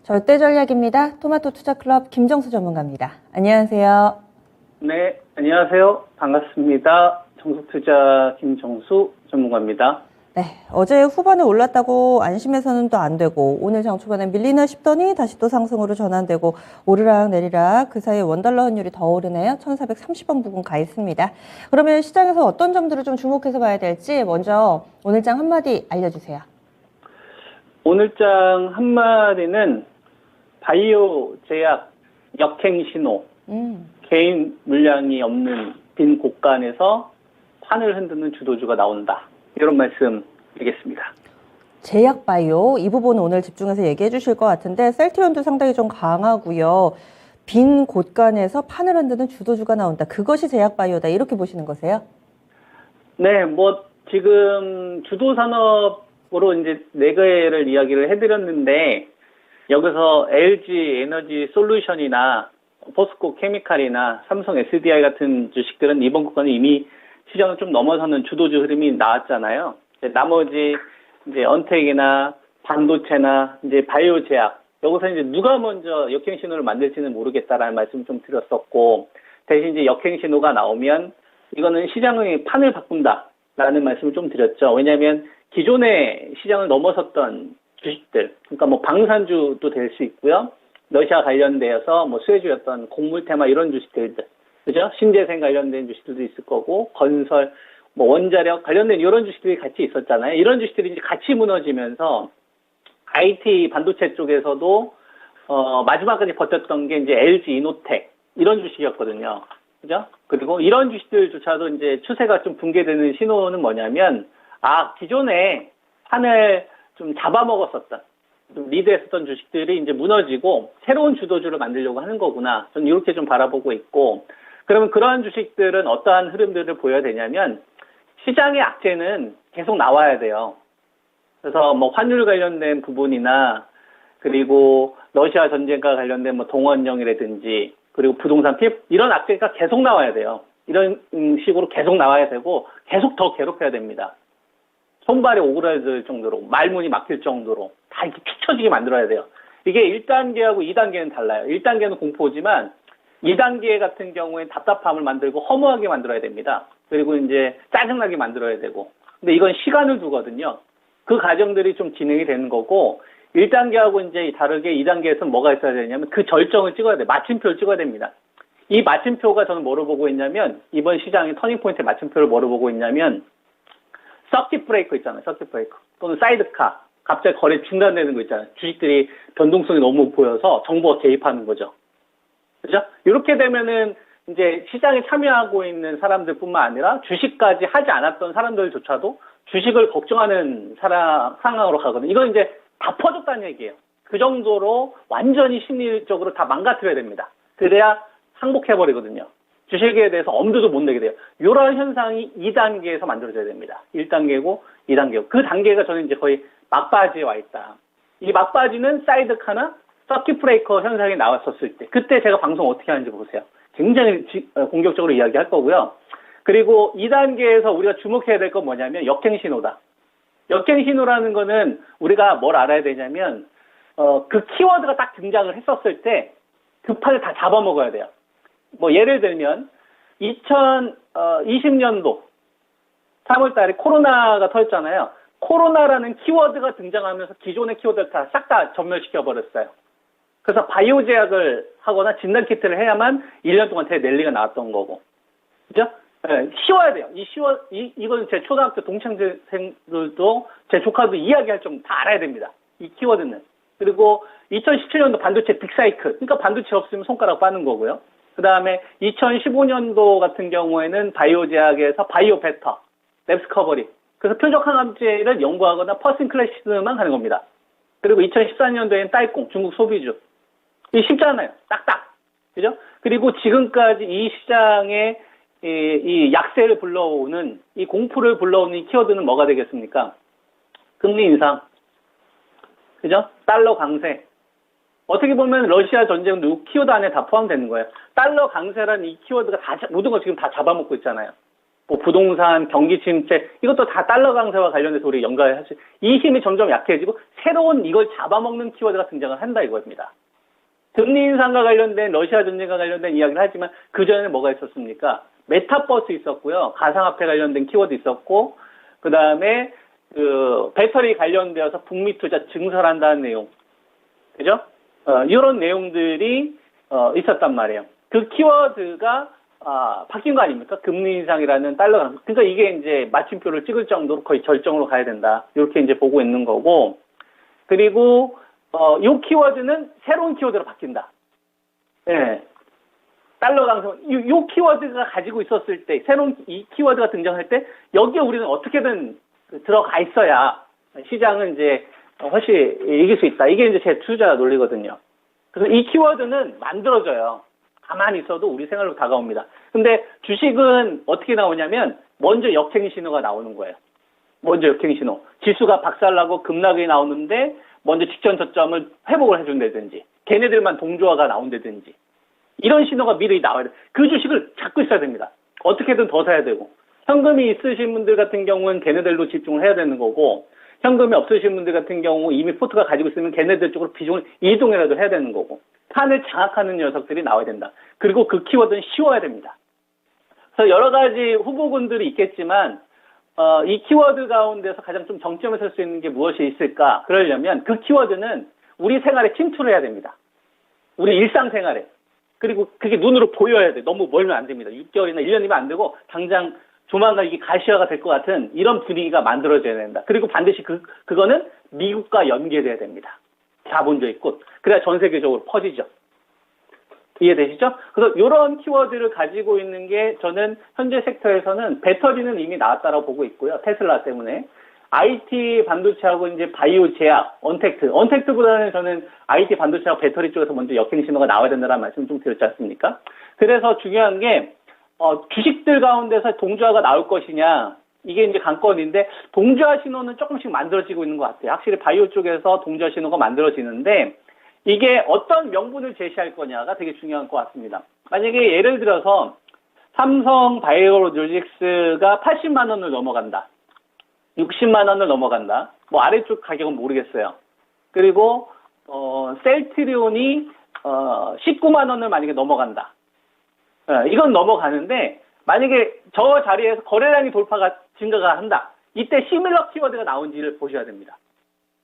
절대전략입니다. 토마토 투자클럽 김정수 전문가입니다. 안녕하세요. 네, 안녕하세요. 반갑습니다. 정수투자 김정수 전문가입니다. 네, 어제 후반에 올랐다고 안심해서는 또 안 되고 오늘 장 초반에 밀리나 싶더니 다시 또 상승으로 전환되고 오르락 내리락 그 사이에 원달러 환율이 더 오르네요. 1430원 부근 가 있습니다. 그러면 시장에서 어떤 점들을 좀 주목해서 봐야 될지 먼저 오늘 장 한마디 알려주세요. 오늘 장 한마디는 바이오 제약 역행 신호, 개인 물량이 없는 빈 곳간에서 판을 흔드는 주도주가 나온다. 이런 말씀 드리겠습니다. 제약바이오 이 부분 오늘 집중해서 얘기해 주실 것 같은데 셀트리온도 상당히 좀 강하고요. 빈 곳간에서 판을 흔드는 주도주가 나온다. 그것이 제약바이오다. 이렇게 보시는 거세요? 네, 지금 주도 산업으로 이제 네 개를 이야기를 해드렸는데 여기서 LG 에너지 솔루션이나 포스코 케미칼이나 삼성 SDI 같은 주식들은 이번 구간에 이미 시장을 좀 넘어서는 주도주 흐름이 나왔잖아요. 나머지 이제 언택이나 반도체나 이제 바이오 제약 여기서 이제 누가 먼저 역행 신호를 만들지는 모르겠다라는 말씀 좀 드렸었고 대신 이제 역행 신호가 나오면 이거는 시장의 판을 바꾼다라는 말씀을 좀 드렸죠. 왜냐하면 기존의 시장을 넘어섰던 주식들, 그러니까 방산주도 될 수 있고요. 러시아 관련되어서 수혜주였던 곡물 테마 이런 주식들, 그죠? 신재생 관련된 주식들도 있을 거고, 건설, 원자력 관련된 이런 주식들이 같이 있었잖아요. 이런 주식들이 이제 같이 무너지면서 IT 반도체 쪽에서도 마지막까지 버텼던 게 이제 LG 이노텍 이런 주식이었거든요. 그죠? 그리고 이런 주식들조차도 이제 추세가 좀 붕괴되는 신호는 뭐냐면, 기존에 판을 좀 잡아먹었었던, 좀 리드했었던 주식들이 이제 무너지고 새로운 주도주를 만들려고 하는 거구나. 저는 이렇게 좀 바라보고 있고, 그러면 그러한 주식들은 어떠한 흐름들을 보여야 되냐면 시장의 악재는 계속 나와야 돼요. 그래서 환율 관련된 부분이나 그리고 러시아 전쟁과 관련된 동원령이라든지 그리고 부동산 피해 이런 악재가 계속 나와야 돼요. 이런 식으로 계속 나와야 되고 계속 더 괴롭혀야 됩니다. 손발이 오그라들 정도로 말문이 막힐 정도로 다 이렇게 축 처지게 만들어야 돼요. 이게 1단계하고 2단계는 달라요. 1단계는 공포지만 2단계 같은 경우에 답답함을 만들고 허무하게 만들어야 됩니다. 그리고 이제 짜증나게 만들어야 되고. 근데 이건 시간을 두거든요. 그 과정들이 좀 진행이 되는 거고 1단계하고 이제 다르게 2단계에서는 뭐가 있어야 되냐면 그 절정을 찍어야 돼요. 마침표를 찍어야 됩니다. 이 마침표가 저는 뭐로 보고 있냐면 이번 시장의 터닝포인트의 마침표를 뭐로 보고 있냐면 서킷 브레이커 있잖아요. 서킷 브레이커 또는 사이드카 갑자기 거래 중단되는 거 있잖아요. 주식들이 변동성이 너무 보여서 정보가 개입하는 거죠. 그죠? 이렇게 되면은 이제 시장에 참여하고 있는 사람들뿐만 아니라 주식까지 하지 않았던 사람들조차도 주식을 걱정하는 상황으로 가거든요. 이건 이제 다 퍼졌다는 얘기예요. 그 정도로 완전히 심리적으로 다 망가뜨려야 됩니다. 그래야 항복해버리거든요. 주식에 대해서 엄두도 못 내게 돼요. 이런 현상이 2단계에서 만들어져야 됩니다. 1단계고 2단계고. 그 단계가 저는 이제 거의 막바지에 와 있다. 이 막바지는 사이드카나 서킷 브레이커 현상이 나왔었을 때 그때 제가 방송 어떻게 하는지 보세요. 굉장히 공격적으로 이야기할 거고요. 그리고 2단계에서 우리가 주목해야 될 건 뭐냐면 역행 신호다. 역행 신호라는 거는 우리가 뭘 알아야 되냐면 그 키워드가 딱 등장을 했었을 때 그 판을 다 잡아먹어야 돼요. 예를 들면 2020년도 3월 달에 코로나가 터졌잖아요. 코로나라는 키워드가 등장하면서 기존의 키워드를 다 싹 다 전멸시켜 버렸어요. 그래서 바이오 제약을 하거나 진단 키트를 해야만 1년 동안 낸리가 나왔던 거고. 그죠? 네, 쉬워야 돼요. 이건 제 초등학교 동창생들도 제 조카도 이야기할 정도 다 알아야 됩니다. 이 키워드는. 그리고 2017년도 반도체 빅사이클. 그러니까 반도체 없으면 손가락 빠는 거고요. 그 다음에 2015년도 같은 경우에는 바이오 제약에서 바이오 베터, 랩스커버리. 그래서 표적 항암제를 연구하거나 퍼슨 클래시스만 하는 겁니다. 그리고 2014년도에는 딸콩, 중국 소비주. 이게 쉽잖아요. 딱딱. 그죠? 그리고 지금까지 이 시장에 이 약세를 불러오는, 이 공포를 불러오는 이 키워드는 뭐가 되겠습니까? 금리 인상. 그죠? 달러 강세. 어떻게 보면 러시아 전쟁도 이 키워드 안에 다 포함되는 거예요. 달러 강세라는 이 키워드가 모든 걸 지금 다 잡아먹고 있잖아요. 뭐 부동산, 경기 침체, 이것도 다 달러 강세와 관련해서 우리 연관을 할수, 이 힘이 점점 약해지고 새로운 이걸 잡아먹는 키워드가 등장을 한다 이겁니다. 금리 인상과 관련된 러시아 전쟁과 관련된 이야기를 하지만 그 전에 뭐가 있었습니까? 메타버스 있었고요. 가상화폐 관련된 키워드 있었고, 그 다음에 그 배터리 관련되어서 북미 투자 증설한다는 내용, 그죠? 이런 내용들이 있었단 말이에요. 그 키워드가 바뀐 거 아닙니까? 금리 인상이라는 달러 강세. 그러니까 이게 이제 마침표를 찍을 정도로 거의 절정으로 가야 된다. 이렇게 이제 보고 있는 거고, 그리고 이 키워드는 새로운 키워드로 바뀐다. 예. 달러 강세. 이 키워드가 가지고 있었을 때, 새로운 이 키워드가 등장할 때, 여기에 우리는 어떻게든 들어가 있어야 시장은 이제 훨씬 이길 수 있다. 이게 이제 제 투자 논리거든요. 그래서 이 키워드는 만들어져요. 가만히 있어도 우리 생활로 다가옵니다. 근데 주식은 어떻게 나오냐면, 먼저 역행 신호가 나오는 거예요. 먼저 역행 신호. 지수가 박살나고 급락이 나오는데, 먼저 직전 저점을 회복을 해준다든지, 걔네들만 동조화가 나온다든지, 이런 신호가 미리 나와야 돼. 그 주식을 잡고 있어야 됩니다. 어떻게든 더 사야 되고, 현금이 있으신 분들 같은 경우는 걔네들로 집중을 해야 되는 거고, 현금이 없으신 분들 같은 경우 이미 포트가 가지고 있으면 걔네들 쪽으로 비중을 이동이라도 해야 되는 거고, 판을 장악하는 녀석들이 나와야 된다. 그리고 그 키워드는 쉬워야 됩니다. 그래서 여러 가지 후보군들이 있겠지만, 이 키워드 가운데서 가장 좀 정점에 설 수 있는 게 무엇이 있을까? 그러려면 그 키워드는 우리 생활에 침투를 해야 됩니다. 우리 일상생활에. 그리고 그게 눈으로 보여야 돼. 너무 멀면 안 됩니다. 6개월이나 1년이면 안 되고, 당장 조만간 이게 가시화가 될 것 같은 이런 분위기가 만들어져야 된다. 그리고 반드시 그거는 미국과 연계돼야 됩니다. 자본주의 꽃. 그래야 전 세계적으로 퍼지죠. 이해되시죠? 그래서 이런 키워드를 가지고 있는 게 저는 현재 섹터에서는 배터리는 이미 나왔다라고 보고 있고요. 테슬라 때문에. IT 반도체하고 이제 바이오 제약, 언택트보다는 저는 IT 반도체하고 배터리 쪽에서 먼저 역행 신호가 나와야 된다는 말씀 좀 드렸지 않습니까? 그래서 중요한 게, 주식들 가운데서 동조화가 나올 것이냐, 이게 이제 관건인데, 동조화 신호는 조금씩 만들어지고 있는 것 같아요. 확실히 바이오 쪽에서 동조화 신호가 만들어지는데, 이게 어떤 명분을 제시할 거냐가 되게 중요한 것 같습니다. 만약에 예를 들어서, 삼성 바이오로직스가 80만 원을 넘어간다. 60만 원을 넘어간다. 뭐 아래쪽 가격은 모르겠어요. 그리고 셀트리온이 19만 원을 만약에 넘어간다. 이건 넘어가는데 만약에 저 자리에서 거래량이 증가가 한다. 이때 시밀러 키워드가 나온지를 보셔야 됩니다.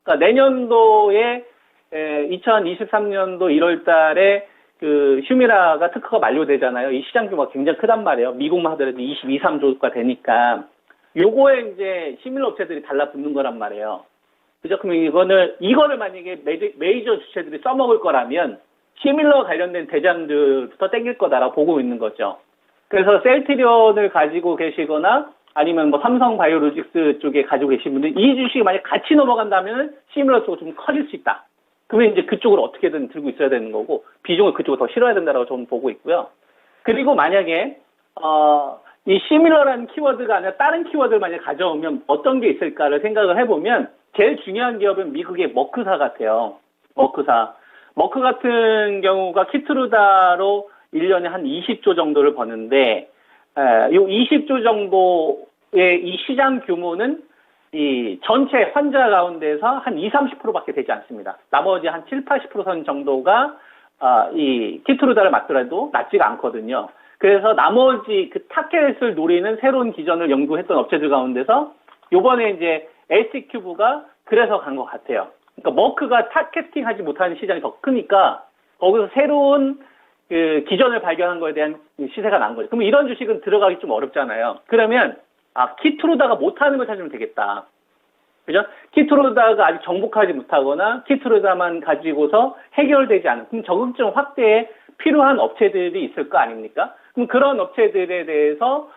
그러니까 내년도에 2023년도 1월 달에 그 휴미라가 특허가 만료되잖아요. 이 시장 규모가 굉장히 크단 말이에요. 미국만 하더라도 22, 3조가 되니까. 요거에 이제 시밀러 업체들이 달라붙는 거란 말이에요. 그죠? 그러면 이거를 만약에 메이저 주체들이 써먹을 거라면 시밀러 관련된 대장들부터 땡길 거다라고 보고 있는 거죠. 그래서 셀트리온을 가지고 계시거나 아니면 뭐 삼성 바이오로직스 쪽에 가지고 계신 분들 이 주식이 만약 같이 넘어간다면 시밀러 쪽으로 좀 커질 수 있다. 그러면 이제 그쪽으로 어떻게든 들고 있어야 되는 거고 비중을 그쪽으로 더 실어야 된다라고 저는 보고 있고요. 그리고 만약에 이 시밀러라는 키워드가 아니라 다른 키워드를 만약에 가져오면 어떤 게 있을까를 생각을 해보면 제일 중요한 기업은 미국의 머크사 같아요. 머크 같은 경우가 키트루다로 1년에 한 20조 정도를 버는데 이 20조 정도의 이 시장 규모는 이 전체 환자 가운데서 한 20, 30%밖에 되지 않습니다. 나머지 한 7, 80% 정도가 이 키트루다를 맞더라도 낮지가 않거든요. 그래서 나머지 그 타켓을 노리는 새로운 기전을 연구했던 업체들 가운데서 요번에 이제 LC큐브가 그래서 간 것 같아요. 그러니까 머크가 타겟팅 하지 못하는 시장이 더 크니까 거기서 새로운 그 기전을 발견한 거에 대한 시세가 난 거죠. 그럼 이런 주식은 들어가기 좀 어렵잖아요. 그러면 키트루다가 못하는 걸 찾으면 되겠다. 그죠? 키트루다가 아직 정복하지 못하거나 키트루다만 가지고서 해결되지 않은 그럼 적응증 확대에 필요한 업체들이 있을 거 아닙니까? 그럼 그런 업체들에 대해서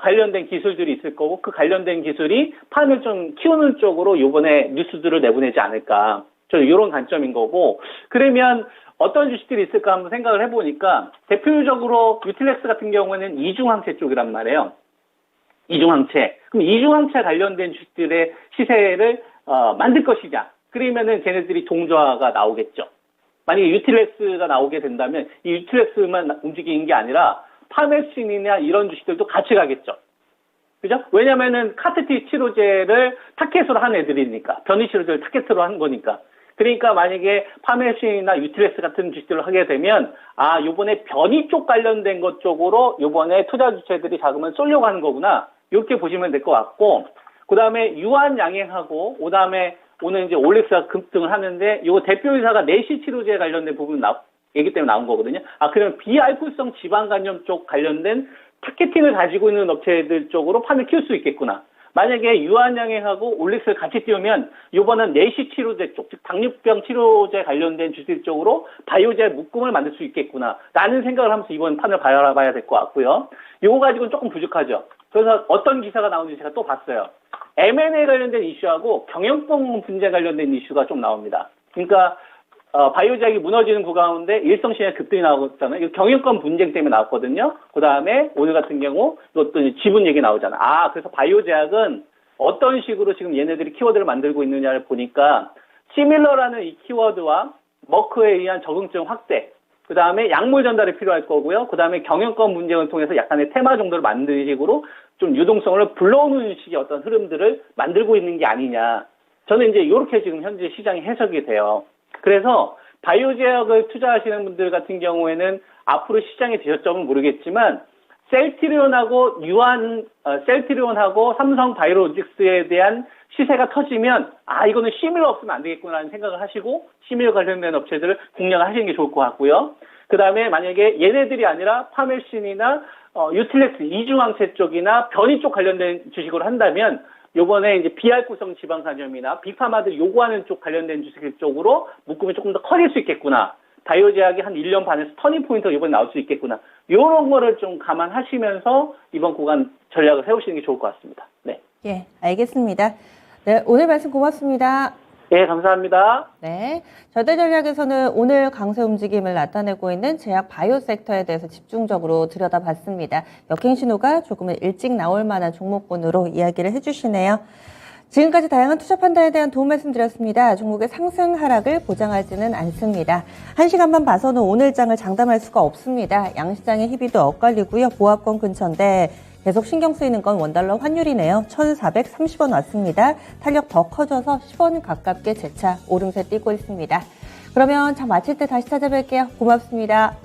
관련된 기술들이 있을 거고 그 관련된 기술이 판을 좀 키우는 쪽으로 이번에 뉴스들을 내보내지 않을까. 저는 이런 관점인 거고 그러면 어떤 주식들이 있을까 한번 생각을 해보니까 대표적으로 유틸렉스 같은 경우에는 이중항체 쪽이란 말이에요. 이중항체. 그럼 이중항체 관련된 주식들의 시세를 만들 것이냐. 그러면은 걔네들이 동조화가 나오겠죠. 만약에 유틸렉스가 나오게 된다면 이 유틸렉스만 움직이는 게 아니라 파메신이나 이런 주식들도 같이 가겠죠. 그죠? 왜냐면은 카트티 치료제를 타켓으로 한 애들이니까. 변이 치료제를 타켓으로 한 거니까. 그러니까 만약에 파메신이나 유틸렉스 같은 주식들을 하게 되면, 요번에 변이 쪽 관련된 것 쪽으로 요번에 투자 주체들이 자금을 쏠려고 하는 거구나. 이렇게 보시면 될 것 같고, 그 다음에 유한양행하고, 그 다음에 오늘 이제 올릭스가 급등을 하는데, 요거 대표이사가 내시 치료제에 관련된 부분 얘기 때문에 나온 거거든요. 그러면 비알코올성 지방간염 쪽 관련된 타겟팅을 가지고 있는 업체들 쪽으로 판을 키울 수 있겠구나. 만약에 유한양행하고 올릭스를 같이 띄우면 요번은 내시 치료제 쪽, 즉 당뇨병 치료제 관련된 주식 쪽으로 바이오제 묶음을 만들 수 있겠구나 라는 생각을 하면서 이번 판을 바라봐야 될 것 같고요. 요거 가지고는 조금 부족하죠. 그래서 어떤 기사가 나오는지 제가 또 봤어요. M&A 관련된 이슈하고 경영권 분쟁 관련된 이슈가 좀 나옵니다. 그러니까 바이오제약이 무너지는 구가운데 일성신의 급등이 나오잖아요. 이거 경영권 분쟁 때문에 나왔거든요. 그 다음에 오늘 같은 경우 이것도 지분 얘기 나오잖아. 그래서 바이오제약은 어떤 식으로 지금 얘네들이 키워드를 만들고 있느냐를 보니까 시밀러라는 이 키워드와 머크에 의한 적응증 확대, 그 다음에 약물 전달이 필요할 거고요. 그 다음에 경영권 분쟁을 통해서 약간의 테마 정도를 만드는 식으로 좀 유동성을 불러오는 식의 어떤 흐름들을 만들고 있는 게 아니냐. 저는 이제 이렇게 지금 현재 시장이 해석이 돼요. 그래서 바이오제약을 투자하시는 분들 같은 경우에는 앞으로 시장의 지저점은 모르겠지만 셀트리온하고 셀트리온하고 삼성 바이오로직스에 대한 시세가 터지면 이거는 시밀러 없으면 안 되겠구나라는 생각을 하시고 시밀러 관련된 업체들을 공략을 하시는 게 좋을 것 같고요. 그 다음에 만약에 얘네들이 아니라 파멜신이나 유틸렉스 이중항체 쪽이나 변이 쪽 관련된 주식으로 한다면 요번에 이제 비알코올성 지방간염이나 빅파마들 요구하는 쪽 관련된 주식 쪽으로 묶음이 조금 더 커질 수 있겠구나. 바이오제약이 한 1년 반에서 터닝 포인트가 이번에 나올 수 있겠구나. 요런 거를 좀 감안하시면서 이번 구간 전략을 세우시는 게 좋을 것 같습니다. 네. 예, 알겠습니다. 네, 오늘 말씀 고맙습니다. 예, 감사합니다. 네. 절대 전략에서는 오늘 강세 움직임을 나타내고 있는 제약 바이오 섹터에 대해서 집중적으로 들여다봤습니다. 역행 신호가 조금은 일찍 나올 만한 종목군으로 이야기를 해주시네요. 지금까지 다양한 투자 판단에 대한 도움 말씀드렸습니다. 종목의 상승 하락을 보장하지는 않습니다. 1시간만 봐서는 오늘 장을 장담할 수가 없습니다. 양시장의 희비도 엇갈리고요. 보합권 근처인데 계속 신경 쓰이는 건 원달러 환율이네요. 1,430원 왔습니다. 탄력 더 커져서 10원 가깝게 재차 오름세 뛰고 있습니다. 그러면 장 마칠 때 다시 찾아뵐게요. 고맙습니다.